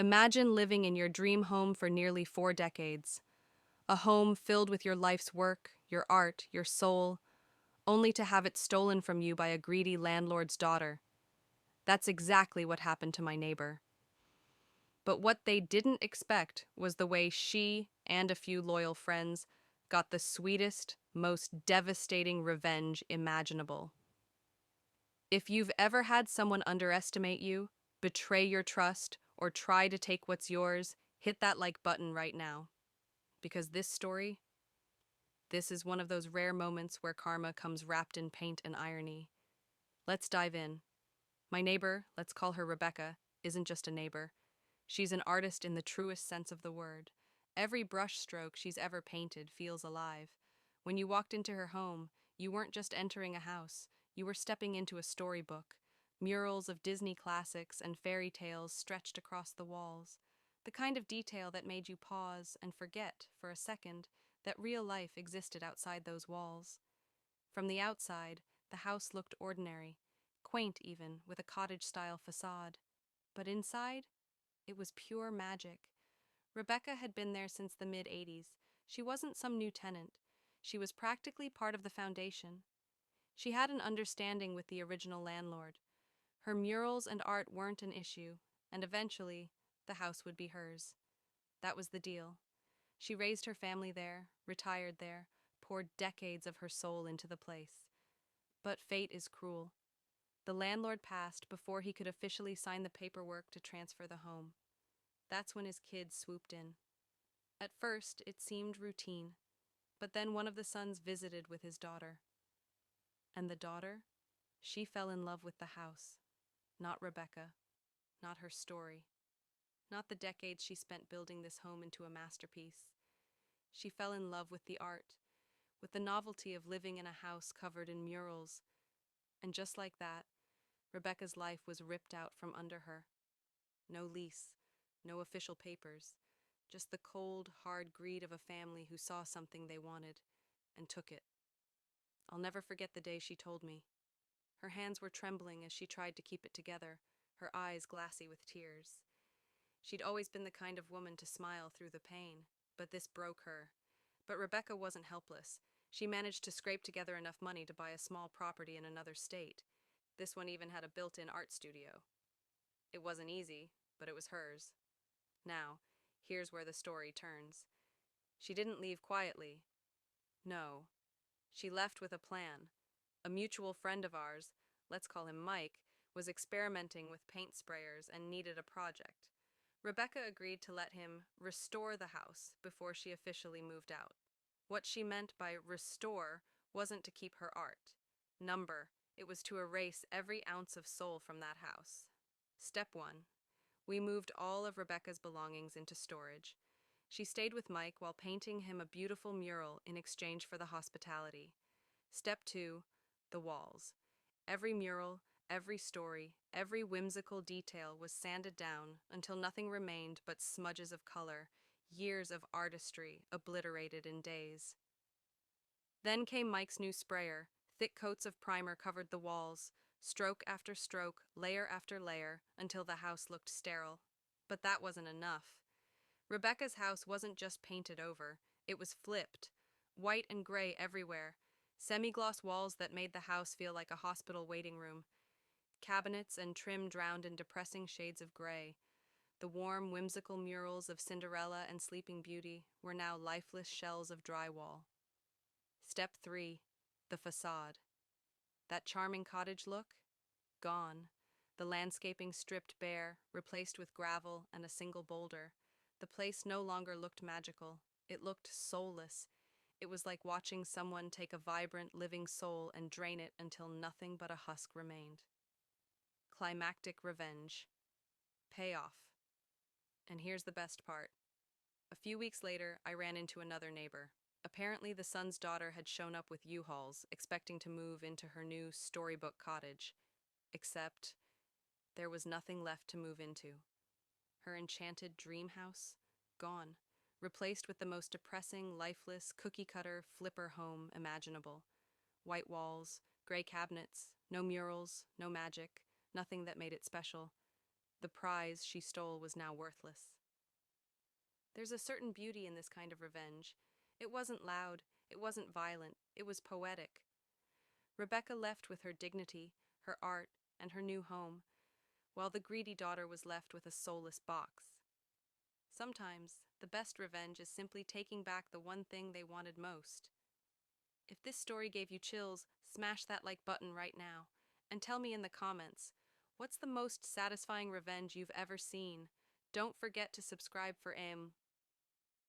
Imagine living in your dream home for nearly 4 decades. A home filled with your life's work, your art, your soul, only to have it stolen from you by a greedy landlord's daughter. That's exactly what happened to my neighbor. But what they didn't expect was the way she and a few loyal friends got the sweetest, most devastating revenge imaginable. If you've ever had someone underestimate you, betray your trust, or try to take what's yours, hit that like button right now. Because this is one of those rare moments where karma comes wrapped in paint and irony. Let's dive in. My neighbor, let's call her Rebecca, isn't just a neighbor. She's an artist in the truest sense of the word. Every brushstroke she's ever painted feels alive. When you walked into her home, you weren't just entering a house, you were stepping into a storybook. Murals of Disney classics and fairy tales stretched across the walls. The kind of detail that made you pause and forget, for a second, that real life existed outside those walls. From the outside, the house looked ordinary, quaint even, with a cottage-style facade. But inside, it was pure magic. Rebecca had been there since the mid-80s. She wasn't some new tenant. She was practically part of the foundation. She had an understanding with the original landlord. Her murals and art weren't an issue, and eventually, the house would be hers. That was the deal. She raised her family there, retired there, poured decades of her soul into the place. But fate is cruel. The landlord passed before he could officially sign the paperwork to transfer the home. That's when his kids swooped in. At first, it seemed routine, but then one of the sons visited with his daughter. And the daughter? She fell in love with the house. Not Rebecca. Not her story. Not the decades she spent building this home into a masterpiece. She fell in love with the art, with the novelty of living in a house covered in murals. And just like that, Rebecca's life was ripped out from under her. No lease, no official papers, just the cold, hard greed of a family who saw something they wanted and took it. I'll never forget the day she told me. Her hands were trembling as she tried to keep it together, her eyes glassy with tears. She'd always been the kind of woman to smile through the pain, but this broke her. But Rebecca wasn't helpless. She managed to scrape together enough money to buy a small property in another state. This one even had a built-in art studio. It wasn't easy, but it was hers. Now, here's where the story turns. She didn't leave quietly. No. She left with a plan. A mutual friend of ours, let's call him Mike, was experimenting with paint sprayers and needed a project. Rebecca agreed to let him restore the house before she officially moved out. What she meant by restore wasn't to keep her art. Number, it was to erase every ounce of soul from that house. Step 1. We moved all of Rebecca's belongings into storage. She stayed with Mike while painting him a beautiful mural in exchange for the hospitality. Step 2. The walls. Every mural, every story, every whimsical detail was sanded down until nothing remained but smudges of color, years of artistry obliterated in days. Then came Mike's new sprayer. Thick coats of primer covered the walls, stroke after stroke, layer after layer, until the house looked sterile. But that wasn't enough. Rebecca's house wasn't just painted over, it was flipped. White and gray everywhere. Semi-gloss walls that made the house feel like a hospital waiting room. Cabinets and trim drowned in depressing shades of gray. The warm, whimsical murals of Cinderella and Sleeping Beauty were now lifeless shells of drywall. Step 3. The facade. That charming cottage look? Gone. The landscaping stripped bare, replaced with gravel and a single boulder. The place no longer looked magical. It looked soulless. It was like watching someone take a vibrant, living soul and drain it until nothing but a husk remained. Climactic revenge. Payoff. And here's the best part. A few weeks later, I ran into another neighbor. Apparently, the son's daughter had shown up with U-Hauls, expecting to move into her new storybook cottage. Except, there was nothing left to move into. Her enchanted dream house? Gone. Replaced with the most depressing, lifeless, cookie-cutter, flipper home imaginable. White walls, gray cabinets, no murals, no magic, nothing that made it special. The prize she stole was now worthless. There's a certain beauty in this kind of revenge. It wasn't loud, it wasn't violent, it was poetic. Rebecca left with her dignity, her art, and her new home, while the greedy daughter was left with a soulless box. Sometimes, the best revenge is simply taking back the one thing they wanted most. If this story gave you chills, smash that like button right now. And tell me in the comments, what's the most satisfying revenge you've ever seen? Don't forget to subscribe for